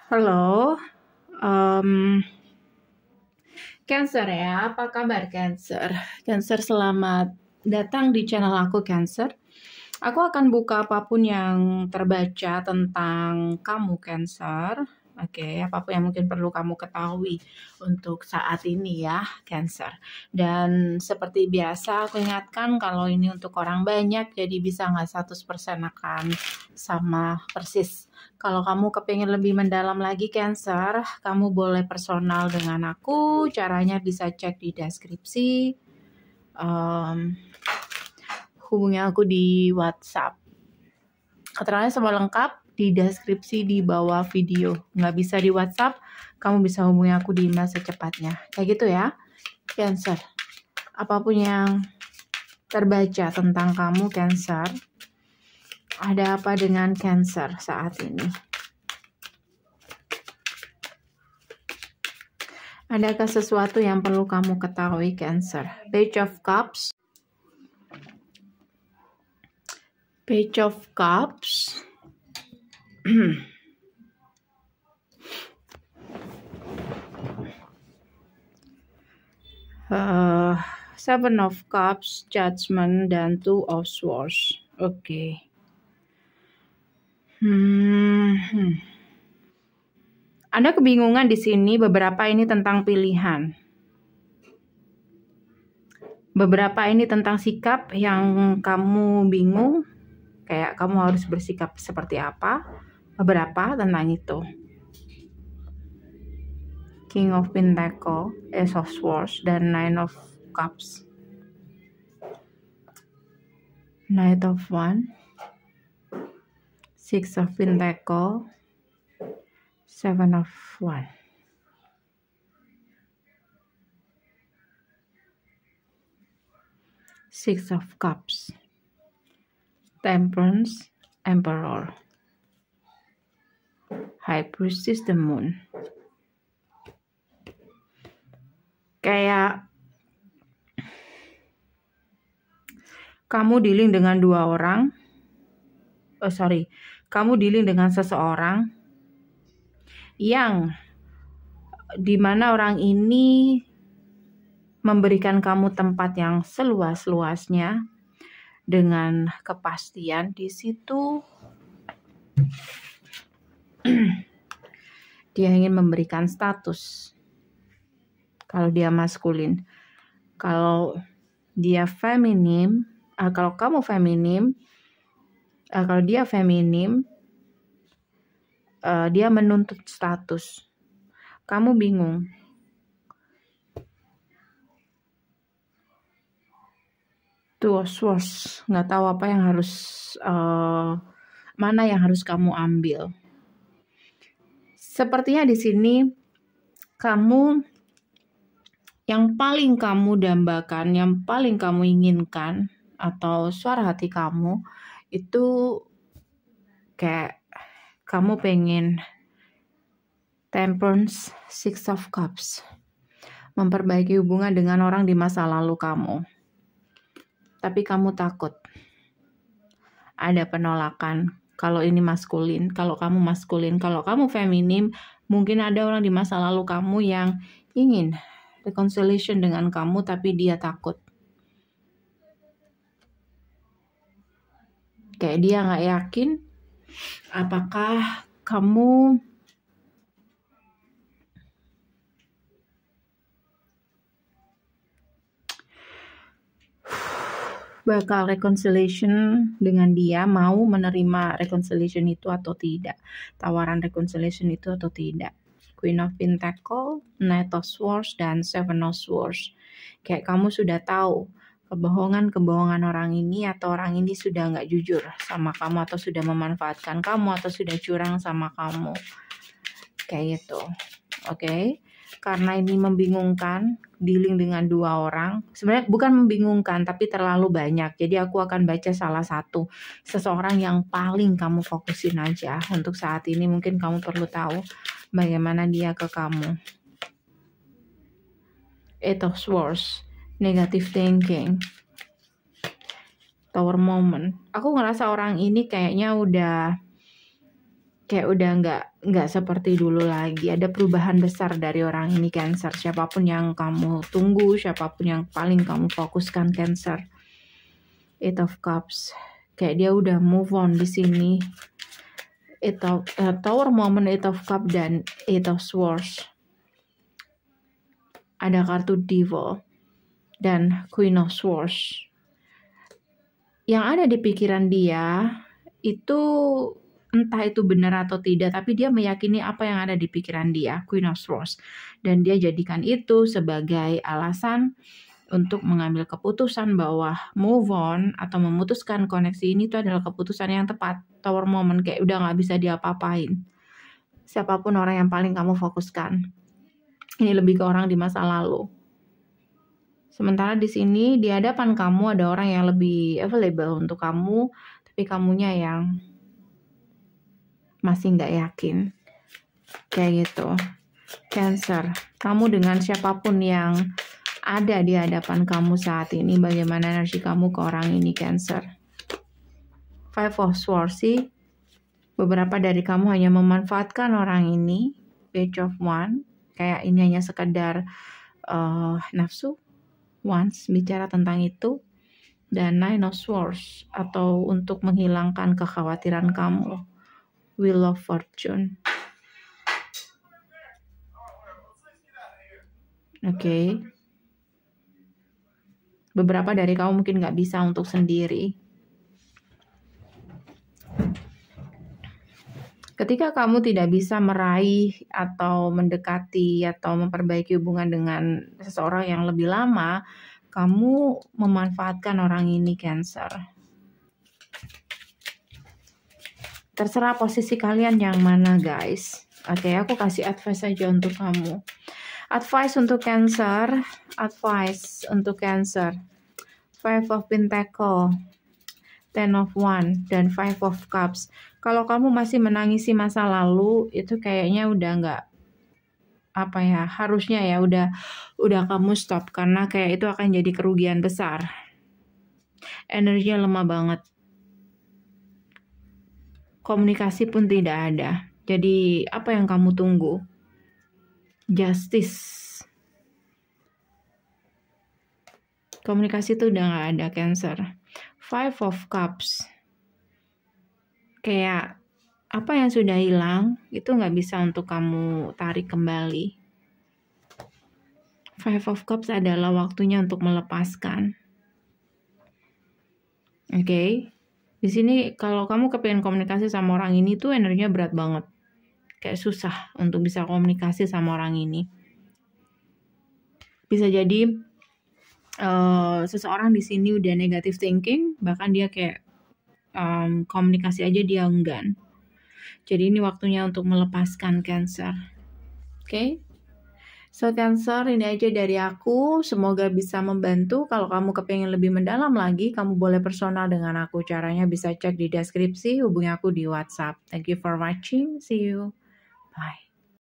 Halo, em, Cancer ya, apa kabar Cancer? Cancer, selamat datang di channel aku Cancer. Aku akan buka apapun yang terbaca tentang kamu Cancer. Oke, apapun yang mungkin perlu kamu ketahui untuk saat ini ya Cancer. Dan seperti biasa aku ingatkan kalau ini untuk orang banyak, jadi bisa nggak 100% akan sama persis. Kalau kamu kepingin lebih mendalam lagi Cancer, kamu boleh personal dengan aku. Caranya bisa cek di deskripsi. Hubungi aku di WhatsApp. Keterangannya semua lengkap di deskripsi di bawah video. Nggak bisa di WhatsApp, kamu bisa hubungi aku di email secepatnya. Kayak gitu ya, Cancer. Apapun yang terbaca tentang kamu Cancer, ada apa dengan Cancer saat ini? Adakah sesuatu yang perlu kamu ketahui Cancer? Page of Cups. Page of Cups. Seven of Cups, Judgment, dan Two of Swords. Oke. Ada kebingungan di sini, beberapa ini tentang pilihan. Beberapa ini tentang sikap yang kamu bingung, kayak kamu harus bersikap seperti apa. Beberapa tentang itu. King of Pentacle, Ace of Swords, dan Nine of Cups. Knight of Wands, Six of Pentacle, Seven of Wands. Six of Cups, Temperance, Emperor, High Priestess, the Moon. Kayak kamu dealing dengan dua orang. Kamu dealing dengan seseorang yang dimana orang ini memberikan kamu tempat yang seluas-luasnya dengan kepastian. Di situ dia ingin memberikan status. Kalau dia maskulin, kalau dia feminim, kalau kamu feminim, kalau dia feminim, dia menuntut status. Kamu bingung. Two of Swords, nggak tahu apa yang harus, mana yang harus kamu ambil. Sepertinya di sini kamu yang paling kamu dambakan, yang paling kamu inginkan, atau suara hati kamu itu kayak kamu pengen Temperance, Six of Cups, memperbaiki hubungan dengan orang di masa lalu kamu. Tapi kamu takut ada penolakan. Kalau ini maskulin, kalau kamu maskulin, kalau kamu feminim, mungkin ada orang di masa lalu kamu yang ingin reconciliation dengan kamu, tapi dia takut. Kayak dia nggak yakin apakah kamu bakal reconciliation dengan dia, mau menerima reconciliation itu atau tidak, tawaran reconciliation itu atau tidak. Queen of Pentacle, Knight of Swords, dan Seven of Swords. Kayak kamu sudah tahu kebohongan orang ini, atau orang ini sudah nggak jujur sama kamu, atau sudah memanfaatkan kamu, atau sudah curang sama kamu. Kayak gitu. Oke. Karena ini membingungkan, dealing dengan dua orang. Sebenarnya bukan membingungkan, tapi terlalu banyak. Jadi aku akan baca salah satu. Seseorang yang paling kamu fokusin aja. Untuk saat ini mungkin kamu perlu tahu bagaimana dia ke kamu. Eight of Swords, Negative Thinking, Tower Moment. Aku ngerasa orang ini kayaknya udah kayak udah nggak seperti dulu lagi. Ada perubahan besar dari orang ini Cancer. Siapapun yang kamu tunggu, siapapun yang paling kamu fokuskan Cancer. Eight of Cups. Kayak dia udah move on di sini. Tower Moment, Eight of Cups dan Eight of Swords. Ada kartu Devil dan Queen of Swords. Yang ada di pikiran dia itu entah itu benar atau tidak, tapi dia meyakini apa yang ada di pikiran dia, Queen of Swords. Dan dia jadikan itu sebagai alasan untuk mengambil keputusan bahwa move on atau memutuskan koneksi ini itu adalah keputusan yang tepat. Tower Moment, kayak udah gak bisa diapa-apain. Siapapun orang yang paling kamu fokuskan. Ini lebih ke orang di masa lalu. Sementara di sini di hadapan kamu ada orang yang lebih available untuk kamu, tapi kamunya yang masih nggak yakin. Kayak gitu. Cancer, kamu dengan siapapun yang ada di hadapan kamu saat ini, bagaimana energi kamu ke orang ini Cancer? Five of Swords sih. Beberapa dari kamu hanya memanfaatkan orang ini. Page of Wands. Kayak ini hanya sekedar nafsu. Once bicara tentang itu. Dan Nine of Swords. Atau untuk menghilangkan kekhawatiran kamu. Wheel of Fortune. Oke. Beberapa dari kamu mungkin nggak bisa untuk sendiri. Ketika kamu tidak bisa meraih atau mendekati atau memperbaiki hubungan dengan seseorang yang lebih lama, kamu memanfaatkan orang ini Cancer. Terserah posisi kalian yang mana guys. Oke, aku kasih advice aja untuk kamu. Advice untuk Cancer. Advice untuk Cancer. Five of Pentacle. Ten of Wands. Dan Five of Cups. Kalau kamu masih menangisi masa lalu, itu kayaknya udah nggak, apa ya, harusnya ya udah kamu stop. Karena kayak itu akan jadi kerugian besar. Energinya lemah banget. Komunikasi pun tidak ada. Jadi apa yang kamu tunggu? Justice. Komunikasi itu udah gak ada Cancer. Five of Cups. Kayak apa yang sudah hilang itu gak bisa untuk kamu tarik kembali. Five of Cups adalah waktunya untuk melepaskan. Oke. Di sini kalau kamu kepengen komunikasi sama orang ini tuh energinya berat banget. Kayak susah untuk bisa komunikasi sama orang ini. Bisa jadi seseorang di sini udah negative thinking, bahkan dia kayak komunikasi aja dia enggan. Jadi ini waktunya untuk melepaskan Cancer. Oke? So Cancer, ini aja dari aku. Semoga bisa membantu. Kalau kamu kepengen lebih mendalam lagi, kamu boleh personal dengan aku. Caranya bisa cek di deskripsi, hubungi aku di WhatsApp. Thank you for watching. See you. Bye.